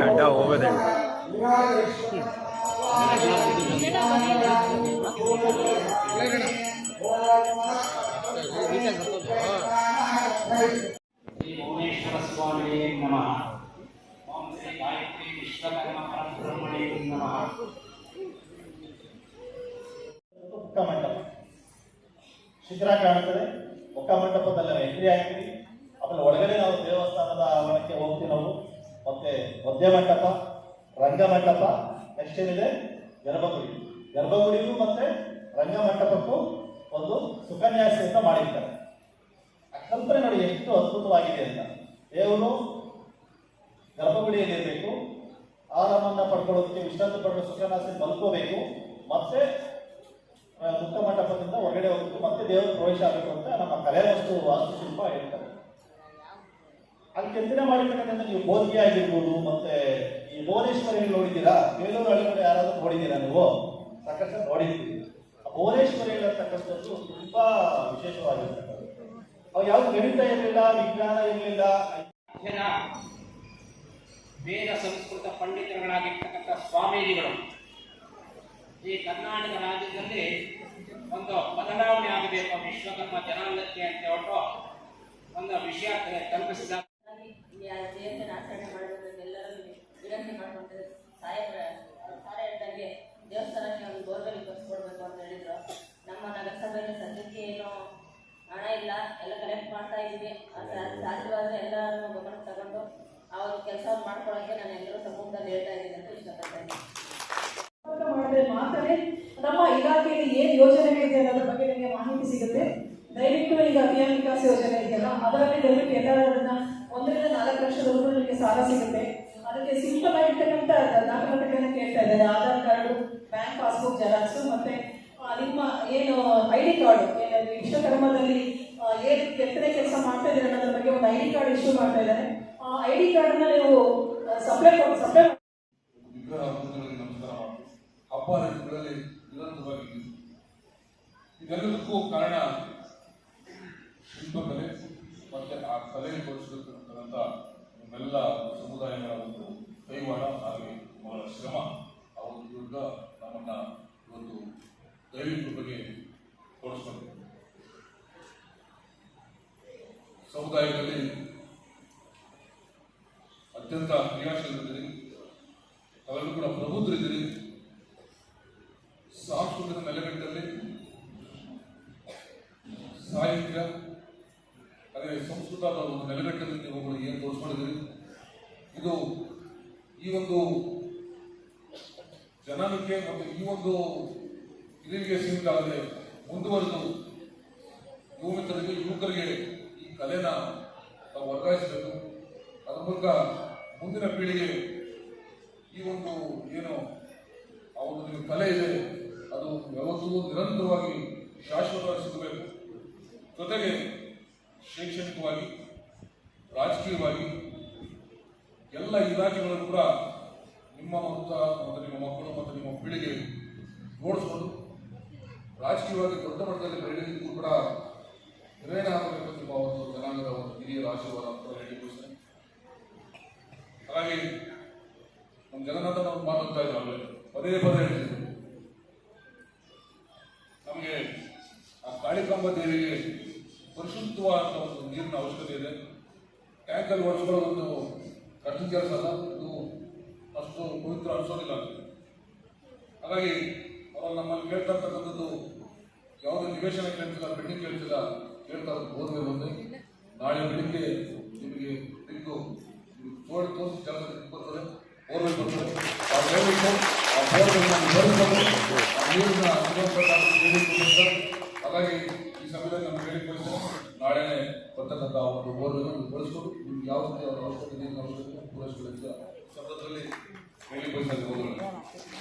ಅಡ್ಡ ಹೋಗೋದೇ ಶ್ರೀ ಭುವನೇಶ್ವರ ಸ್ವಾಮಿ ನಮಃ. ಓಂ ಶ್ರೀ ಗಾಯತ್ರಿ ವಿಶ್ವಕರ್ಮ ಪರಬ್ರಹ್ಮಣೇ ನಮಃ. ಮುಖಮಂಟಪ ಶಿಖರ ಕಾಣುತ್ತದೆ. ಮುಖಮಂಟಪದಲ್ಲಿ ನಾವು ಎಂಟ್ರಿ ಆಗ್ತೀವಿ. ಆಮೇಲೆ ಒಳಗಡೆ ನಾವು ದೇವಸ್ಥಾನದ ಆವರಣಕ್ಕೆ ಹೋಗ್ತೀವಿ ನಾವು. ಮತ್ತೆ ಮಧ್ಯ ಮಂಟಪ, ರಂಗಮಂಟಪ, ನೆಕ್ಸ್ಟ್ ಏನಿದೆ ಗರ್ಭಗುಡಿ. ಗರ್ಭಗುಡಿಗೂ ಮತ್ತೆ ರಂಗಮಂಟಪಕ್ಕೂ ಒಂದು ಸುಕನ್ಯಾಸೆಯನ್ನು ಮಾಡಿರ್ತಾರೆ. ಆ ಕಲ್ಪನೆ ನೋಡಿ ಎಷ್ಟು ಅದ್ಭುತವಾಗಿದೆ ಅಂತ. ದೇವರು ಗರ್ಭಗುಡಿಯಲ್ಲಿ ಇರಬೇಕು, ಆರಾಮನ್ನ ಪಡ್ಕೊಳ್ಳೋದಕ್ಕೆ ವಿಶ್ರಾಂತಿ ಪಡೆದು ಸುಖನ್ಯಾಸ ಮಲ್ಕೋಬೇಕು, ಮತ್ತೆ ಮುಖ ಮಂಟಪದಿಂದ ಹೊರಗಡೆ ಹೋಗ್ಬೇಕು, ಮತ್ತೆ ದೇವರು ಪ್ರವೇಶ ಆಗಬೇಕು ಅಂತ ನಮ್ಮ ಕಲೆ ವಸ್ತು ವಾಸ್ತುಶಿಲ್ಪ ಹೇಳ್ತಾರೆ. ಅಲ್ಲಿ ಕೆತ್ತನೆ ಮಾಡಿರ್ತಕ್ಕಂಥ ನೀವು ಬೋಧಿಗೆ ಆಗಿರ್ಬೋದು, ಮತ್ತೆ ಈ ಭುವನೇಶ್ವರಿ ನೋಡಿದ್ದೀರಾ? ಬೇಲೂರು ಹಳ್ಳಿ ಯಾರಾದ್ರೂ ನೋಡಿದ್ದೀರಾ ನೀವು? ಸಾಕಷ್ಟು ನೋಡಿದ್ದೀವಿ. ಆ ಭುವನೇಶ್ವರಿ ಅಂತಕ್ಕಂಥದ್ದು ತುಂಬಾ ವಿಶೇಷವಾಗಿರ್ತಕ್ಕಂಥದ್ದು. ಅವು ಯಾವುದು ಗಣಿತ ಇರಲಿಲ್ಲ, ವಿಜ್ಞಾನ ಇರಲಿಲ್ಲ. ವೇದ ಸಂಸ್ಕೃತ ಪಂಡಿತರುಗಳಾಗಿರ್ತಕ್ಕಂಥ ಸ್ವಾಮೀಜಿಗಳು ಈ ಕರ್ನಾಟಕ ರಾಜ್ಯದಲ್ಲಿ ಒಂದು ಬದಲಾವಣೆ ಆಗಬೇಕು, ವಿಶ್ವಕರ್ಮ ಜನಾಂಗಕ್ಕೆ ಅಂತ ಹೊರಟು ಒಂದು ವಿಷಯ ಕಲ್ಪಿಸಿದ ಜಯಂತಿನ ಆಚರಣೆ ಮಾಡಬೇಕು ಎಲ್ಲರೂ ವಿನಂತಿ ಮಾಡ್ಕೊಂಡ್ರೆ ಸಾಯಿಗೆ ದೇವಸ್ಥಾನಕ್ಕೆ ಒಂದು ಬೋರ್ವೆಲ್ ಕೊಡಿಸ್ಕೊಡ್ಬೇಕು ಅಂತ ಹೇಳಿದ್ರು. ನಮ್ಮ ನಗರಸಭೆಯಲ್ಲಿ ಸದ್ಯಕ್ಕೆ ಏನು ಹಣ ಇಲ್ಲ, ಎಲ್ಲ ಕಲೆಕ್ಟ್ ಮಾಡ್ತಾ ಇದ್ದೀವಿ. ಸಾಧ್ಯವಾದರೆ ಎಲ್ಲರೂ ಗಮನಕ್ಕೆ ತಗೊಂಡು ಅವ್ರ ಕೆಲಸವನ್ನು ಮಾಡ್ಕೊಳ್ಳೋಕ್ಕೆ ನಾನು ಎಲ್ಲರೂ ಸಮ್ಮುಖದಲ್ಲಿ ಹೇಳ್ತಾ ಇದ್ದೀನಿ ಅಂತ ಇಷ್ಟಪಡ್ತೇನೆ. ಮಾಡಿದ್ರೆ ಮಾತ್ರನೇ ನಮ್ಮ ಇಲಾಖೆಯಲ್ಲಿ ಏನು ಯೋಜನೆಗಳಿದೆ ಅನ್ನೋದ್ರ ಬಗ್ಗೆ ನಿಮಗೆ ಮಾಹಿತಿ ಸಿಗುತ್ತೆ. ದಯವಿಟ್ಟು ಈಗ ಪಿಎಂ ವಿಕಾಸ್ ಯೋಜನೆ ಇದೆಯಲ್ಲ, ಅದರಲ್ಲಿ ದಯವಿಟ್ಟು ಎಲ್ಲರನ್ನ 1 ರಿಂದ 4 ಲಕ್ಷದವರೆಗೂ ನಿಮಗೆ ಸಾಲ ಸಿಗುತ್ತೆ. ಅದಕ್ಕೆ ಸಿಂಪಲ್ ಆಗಿರ್ತಕ್ಕಂಥ ದಾಖಲಾತಿಗಳನ್ನು ಕೇಳ್ತಾ ಇದ್ದಾರೆ. Aadhaar card, bank passbook xerox, ಮತ್ತೆ ನಿಮ್ಮ ಏನು ID ಕಾರ್ಡು, ಏನಾದ್ರು ವಿಶ್ವಕರ್ಮದಲ್ಲಿ ಏನು ಕೆತ್ತನೆ ಕೆಲಸ ಮಾಡ್ತಾ ಇದ್ದೀರ ಅನ್ನೋದ್ರ ಬಗ್ಗೆ ಒಂದು ID ಕಾರ್ಡ್ ಇಶ್ಯೂ ಮಾಡ್ತಾ ಇದ್ದಾರೆ. ಆ ID ಕಾರ್ಡನ್ನ ನೀವು ಸಪ್ಲೈ ಹಬ್ಬ ಹರಿದಿನಗಳಲ್ಲಿ ನಿರಂತರವಾಗಿದ್ದೀವಿ. ಇದೆಲ್ಲದಕ್ಕೂ ಕಾರಣ ಶಿಲ್ಪಕಲೆ ಮತ್ತು ಆ ಕಲೆಯನ್ನು ತೋರಿಸಬೇಕಂತ ನಮ್ಮೆಲ್ಲ ಸಮುದಾಯಗಳ ಒಂದು ಕೈವಾಡ ಹಾಗೆ ಅವರ ಶ್ರಮ, ಅವರ ವಿರುದ್ಧ ನಮ್ಮನ್ನ ಇವತ್ತು ದೈವಿಕ ಬಗ್ಗೆ ತೋರಿಸ್ಬೇಕು. ಸಮುದಾಯದಲ್ಲಿ ಅತ್ಯಂತ ಕ್ರಿಯಾಶೀಲರಿದ್ದೀರಿ, ಅವರಲ್ಲೂ ಕೂಡ ಪ್ರಬುದ್ಧರಿದ್ದೀರಿ. ಸಾಂಸ್ಕೃತಿಕ ನೆಲೆಗಟ್ಟಲ್ಲಿ ಸಾಹಿತ್ಯ ಅದೇ ಸಂಸ್ಕೃತದ ಒಂದು ನೆಲೆಗಟ್ಟಲ್ಲಿ ನೀವುಗಳು ಏನು ತೋರಿಸ್ಕೊಂಡಿದ್ದೀರಿ, ಇದು ಈ ಒಂದು ಜನಾಂಗಕ್ಕೆ ಮತ್ತು ಈ ಒಂದು ಇದರಿಗೆ ಸೀಮಿತ ಆಗದೆ ಮುಂದುವರೆದು ಯುವಕರಿಗೆ ಈ ಕಲೆನ ನಾವು ವರ್ಗಾಯಿಸಬೇಕು. ಅದರ ಮೂಲಕ ಮುಂದಿನ ಪೀಳಿಗೆ ಈ ಒಂದು ಏನು ಆ ಒಂದು ನಿಮ್ಮ ಕಲೆ ಇದೆ ಅದು ಯಾವತ್ತೂ ನಿರಂತರವಾಗಿ ಶಾಶ್ವತವಾಗಿ ಸಿಗಬೇಕು. ಜೊತೆಗೆ ಶೈಕ್ಷಣಿಕವಾಗಿ, ರಾಜಕೀಯವಾಗಿ ಎಲ್ಲ ಇಲಾಖೆಗಳನ್ನು ಕೂಡ ನಿಮ್ಮ ಮತ್ತು ನಿಮ್ಮ ಮಕ್ಕಳು ಮತ್ತು ನಿಮ್ಮ ಪೀಳಿಗೆ ನೋಡಿಸ್ಕೊಂಡು ರಾಜಕೀಯವಾಗಿ ದೊಡ್ಡ ಮಟ್ಟದಲ್ಲಿ ಬೆಳೆಯಲಿಕ್ಕೂ ಕೂಡ ಪ್ರೇರಣೆ ಆಗಬೇಕು ನಿಮ್ಮ ಒಂದು ಜನಾಂಗದ ಒಂದು ಹಿರಿಯರ ಆಶೀರ್ವಾದ ಅಂತ ಹೇಳಿಕೊಳ್ತೇನೆ. ಹಾಗಾಗಿ ನಮ್ಮ ಜಗನ್ನಾಥ ನಾವು ಮಾತಾಡ್ತಾ ಇದ್ದಾವೆ, ಪದೇ ಪದೇ ಹೇಳ್ತಿದ್ವಿ, ನಮಗೆ ಆ ಕಾಳಿಕಾಂಬ ದೇವಿಗೆ ಪರಿಶುದ್ಧವಾದ ಒಂದು ನೀರಿನ ಅವಶ್ಯಕತೆ ಇದೆ. ಟ್ಯಾಂಕಲ್ಲಿ ಒಡಿಸ್ಕೊಳ್ಳೋದೊಂದು ಕಠಿಣ ಕೆಲಸ ಅಲ್ಲ, ಇದು ಅಷ್ಟು ಪವಿತ್ರ ಅನಿಸೋದಿಲ್ಲ. ಹಾಗಾಗಿ ಅವರು ನಮ್ಮಲ್ಲಿ ಕೇಳ್ತಾ ಇರ್ತಕ್ಕಂಥದ್ದು ನಿವೇಶನ ಕೇಳ್ತಿಲ್ಲ, ಪೆಂಡಿಂಗ್ ಕೇಳ್ತಿಲ್ಲ, ಕೇಳ್ತಾ ಬೋರ್ವೆಲ್ ಒಂದೇ. ನಾಳೆ ಬೆಳಿಗ್ಗೆ ನಿಮಗೆ ತೆಗೆದು ತೋರಿಸಿ ಕೆಲಸ ಬರ್ತದೆ, ಬೋರ್ವೆಲ್ ಬರ್ತದೆ. ಆ ಬೋರ್ವೆಲ್ ಹಾಗಾಗಿ ಈ ಸಮಯದಲ್ಲಿ ನಮ್ಮ ಹೇಳಿಕೊಳ್ತೇನೆ, ನಾಳೆ ಬರ್ತಕ್ಕಂಥ ಒಂದು ಬೋರ್ವೆಲ್ ಬಳಸ್ಕೊಂಡು ನಿಮ್ಗೆ ಯಾವ ರೀತಿ ಅವರ ಅವಶ್ಯಕತೆ ಪೂರೈಸಿಕೊಳ್ಳುತ್ತೆ ಶಬ್ದದಲ್ಲಿ ಹೇಳಿಕೊಳ್ತಾ ಇದ್ದಾರೆ.